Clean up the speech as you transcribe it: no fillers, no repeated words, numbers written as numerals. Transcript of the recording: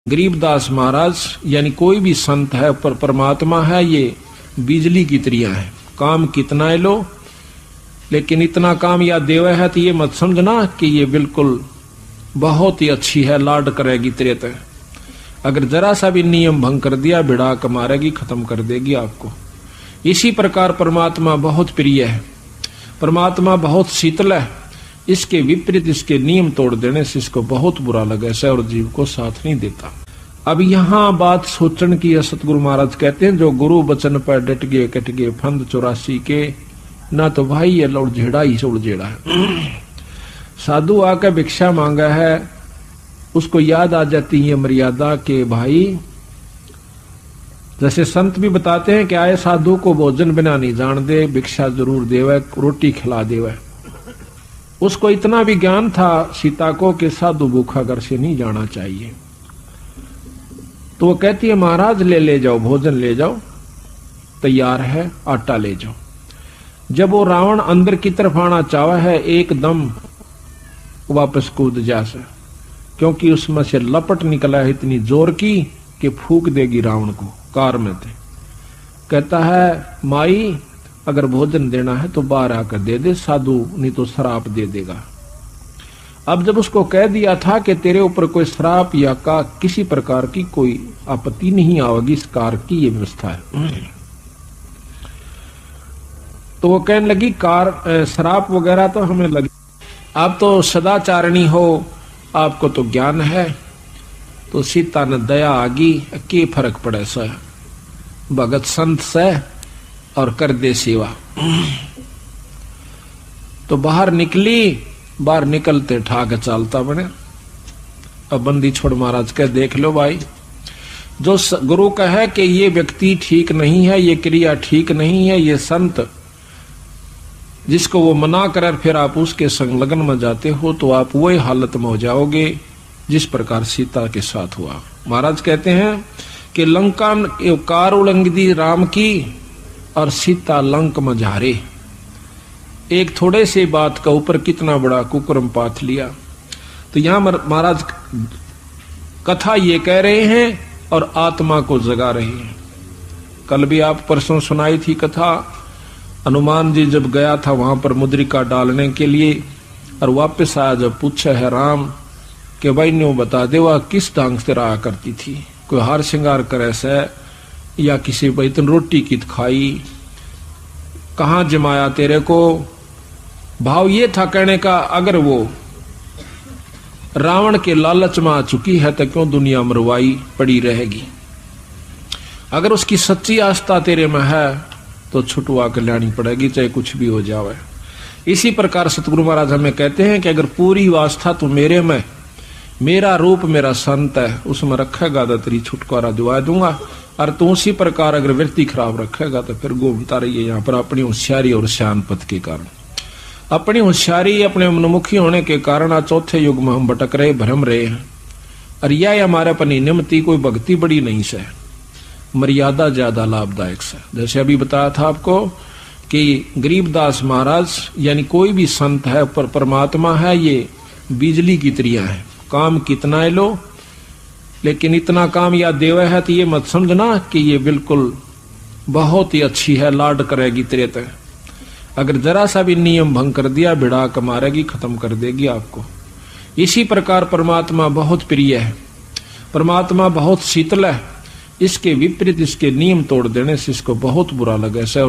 गरीबदास महाराज यानी कोई भी संत है पर परमात्मा है, ये बिजली की तरह है। काम कितना है लो, लेकिन इतना काम या देव है तो ये मत समझना कि ये बिल्कुल बहुत ही अच्छी है, लाड करेगी तेरे तक। अगर जरा सा भी नियम भंग कर दिया भिड़ा के मारेगी, खत्म कर देगी आपको। इसी प्रकार परमात्मा बहुत प्रिय है, परमात्मा बहुत शीतल है। इसके विपरीत इसके नियम तोड़ देने से इसको बहुत बुरा लगे से और जीव को साथ नहीं देता। अब यहाँ बात सोचने की है। सतगुरु महाराज कहते हैं जो गुरु वचन पर डट गए कट गए फंद 84 के, ना तो भाई ये उलझेड़ा ही से उलझेड़ा है। साधु आकर भिक्षा मांगा है, उसको याद आ जाती है मर्यादा के भाई, जैसे संत भी बताते हैं कि आए साधु को भोजन बिना नहीं जान दे, भिक्षा जरूर देवे, रोटी खिला देवे। उसको इतना भी ज्ञान था सीता को कि साधु भूखा घर से नहीं जाना चाहिए। तो वो कहती है महाराज ले जाओ, भोजन ले जाओ, तैयार है, आटा ले जाओ। जब वो रावण अंदर की तरफ आना चाहा है, एकदम वापस कूद जा से, क्योंकि उसमें से लपट निकला है इतनी जोर की कि फूक देगी रावण को। कार में थे, कहता है माई अगर भोजन देना है तो बाहर आकर दे दे, साधु नहीं तो श्राप दे देगा। अब जब उसको कह दिया था कि तेरे ऊपर कोई श्राप या का किसी प्रकार की कोई आपत्ति नहीं आवेगी, इस कार की ये व्यवस्था है, तो वो कहने लगी कार श्राप वगैरह तो हमें लगी, आप तो सदाचारणी हो, आपको तो ज्ञान है। तो सीता ने दया आगी, के फर्क पड़े से भगत संत से और कर दे सेवा। तो बाहर निकली, बाहर निकलते ठाक चालता बने। अब बंदी छोड़ महाराज कह देख लो भाई, जो गुरु कहे कि ये व्यक्ति ठीक नहीं है, ये क्रिया ठीक नहीं है, ये संत जिसको वो मना कर फिर आप उसके संग लगन में जाते हो तो आप वही हालत में हो जाओगे जिस प्रकार सीता के साथ हुआ। महाराज कहते हैं कि लंका कार उलंघी राम की और सीता लंक में झारे। एक थोड़े से बात का ऊपर कितना बड़ा कुकर्म पाथ लिया। तो यहां महाराज कथा ये कह रहे हैं और आत्मा को जगा रहे हैं। कल भी आप परसों सुनाई थी कथा, हनुमान जी जब गया था वहां पर मुद्रिका डालने के लिए और वापस आया, जब पूछा है राम कि भाई ने बता दे वह किस ढंग से रहा करती थी, कोई हार श्रृंगार करे से या किसी बैतन रोटी की खाई, कहाँ जमाया तेरे को। भाव ये था कहने का अगर वो रावण के लालच में आ चुकी है तो क्यों दुनिया मरवाई पड़ी रहेगी। अगर उसकी सच्ची आस्था तेरे में है तो छुटवा कर लानी पड़ेगी, चाहे कुछ भी हो जावे। इसी प्रकार सतगुरु महाराज हमें कहते हैं कि अगर पूरी आस्था तो मेरे में, मेरा रूप मेरा संत है, उसमें रखेगा तो तेरी छुटकारा दिवा दूंगा। और तू उसी प्रकार अगर वृत्ति खराब रखेगा तो फिर घूमता रहिए यहाँ पर अपनी होशियारी और श्यानपत के कारण, अपनी होशियारी अपने मनमुखी होने के कारण आज चौथे युग में हम भटक रहे, भ्रम रहे हैं। और यह हमारे अपनी नियमति कोई भक्ति बड़ी नहीं से, मर्यादा ज्यादा लाभदायक से। जैसे अभी बताया था आपको कि गरीबदास महाराज यानी कोई भी संत है पर परमात्मा है, ये बिजली की तरह है। काम कितना है लो, लेकिन इतना काम या देव है तो ये मत समझना कि ये बिल्कुल बहुत ही अच्छी है, लाड करेगी तेरे तक। अगर जरा सा भी नियम भंग कर दिया भिड़ा के मारेगी, खत्म कर देगी आपको। इसी प्रकार परमात्मा बहुत प्रिय है, परमात्मा बहुत शीतल है। इसके विपरीत इसके नियम तोड़ देने से इसको बहुत बुरा लगे से